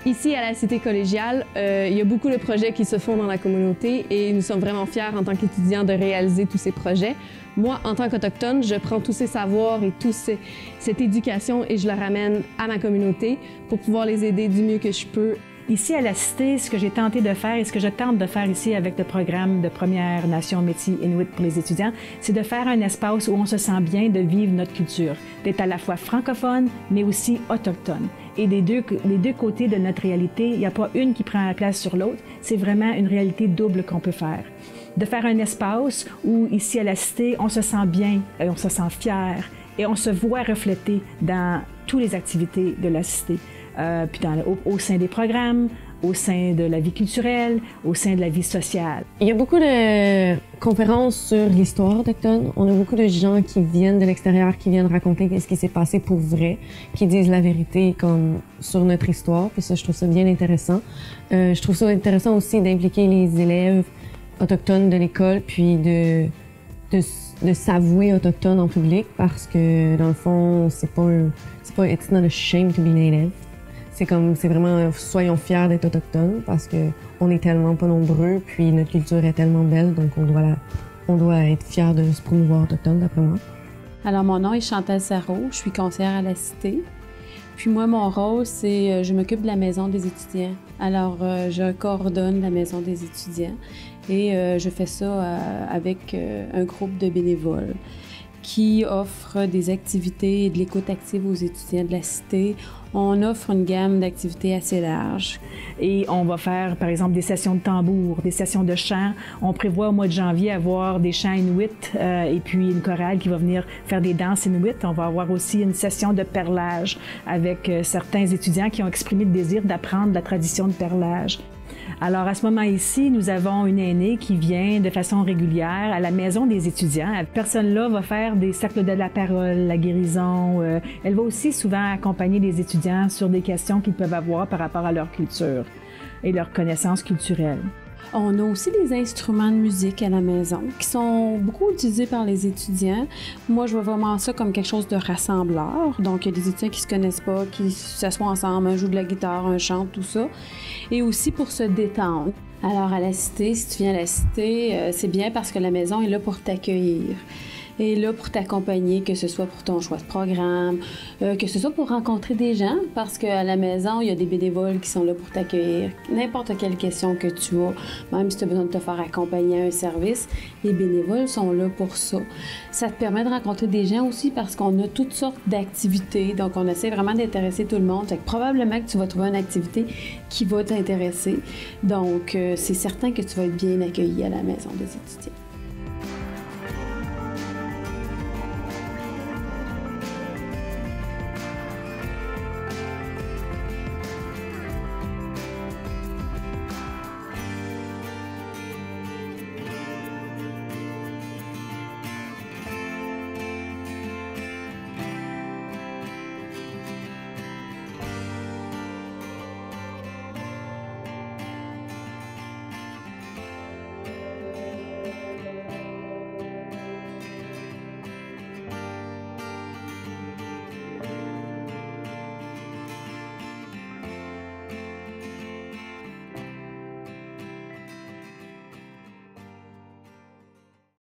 Ici, à la Cité collégiale, il y a beaucoup de projets qui se font dans la communauté et nous sommes vraiment fiers en tant qu'étudiants de réaliser tous ces projets. Moi, en tant qu'Autochtone, je prends tous ces savoirs et toute cette éducation et je la ramène à ma communauté pour pouvoir les aider du mieux que je peux. Ici, à la Cité, ce que j'ai tenté de faire et ce que je tente de faire ici avec le programme de Première Nation Métis Inuit pour les étudiants, c'est de faire un espace où on se sent bien de vivre notre culture, d'être à la fois francophone, mais aussi autochtone. Et les deux côtés de notre réalité, il n'y a pas une qui prend la place sur l'autre, c'est vraiment une réalité double qu'on peut faire. De faire un espace où, ici à la Cité, on se sent bien, on se sent fier et on se voit reflété dans toutes les activités de la Cité. Puis au sein des programmes, au sein de la vie culturelle, au sein de la vie sociale. Il y a beaucoup de conférences sur l'histoire autochtone. On a beaucoup de gens qui viennent de l'extérieur, qui viennent raconter ce qui s'est passé pour vrai, qui disent la vérité comme sur notre histoire. Puis ça, je trouve ça bien intéressant. Je trouve ça intéressant aussi d'impliquer les élèves autochtones de l'école, puis de s'avouer autochtone en public, parce que dans le fond, c'est pas it's not a shame to be native. C'est vraiment, soyons fiers d'être autochtones parce que on est tellement pas nombreux, puis notre culture est tellement belle, donc on doit être fiers de se promouvoir autochtone, d'après moi. Alors, mon nom est Chantal Sarrault, je suis conseillère à la Cité. Puis moi, mon rôle, c'est je m'occupe de la maison des étudiants. Alors, je coordonne la maison des étudiants et je fais ça avec un groupe de bénévoles qui offre des activités et de l'écoute active aux étudiants de la Cité. On offre une gamme d'activités assez large. Et on va faire, par exemple, des sessions de tambour, des sessions de chant. On prévoit au mois de janvier avoir des chants inuits et puis une chorale qui va venir faire des danses inuits. On va avoir aussi une session de perlage avec certains étudiants qui ont exprimé le désir d'apprendre la tradition de perlage. Alors, à ce moment ici, nous avons une aînée qui vient de façon régulière à la maison des étudiants. Cette personne-là va faire des cercles de la parole, la guérison. Elle va aussi souvent accompagner les étudiants sur des questions qu'ils peuvent avoir par rapport à leur culture et leurs connaissances culturelles. On a aussi des instruments de musique à la maison qui sont beaucoup utilisés par les étudiants. Moi, je vois vraiment ça comme quelque chose de rassembleur. Donc, il y a des étudiants qui se connaissent pas, qui s'assoient ensemble, un joue de la guitare, un chante, tout ça. Et aussi pour se détendre. Alors, à la Cité, si tu viens à la Cité, c'est bien parce que la maison est là pour t'accueillir. Et là pour t'accompagner, que ce soit pour ton choix de programme, que ce soit pour rencontrer des gens, parce qu'à la maison, il y a des bénévoles qui sont là pour t'accueillir. N'importe quelle question que tu as, même si tu as besoin de te faire accompagner à un service, les bénévoles sont là pour ça. Ça te permet de rencontrer des gens aussi parce qu'on a toutes sortes d'activités, donc on essaie vraiment d'intéresser tout le monde. Fait que probablement que tu vas trouver une activité qui va t'intéresser. Donc, c'est certain que tu vas être bien accueilli à la maison des étudiants.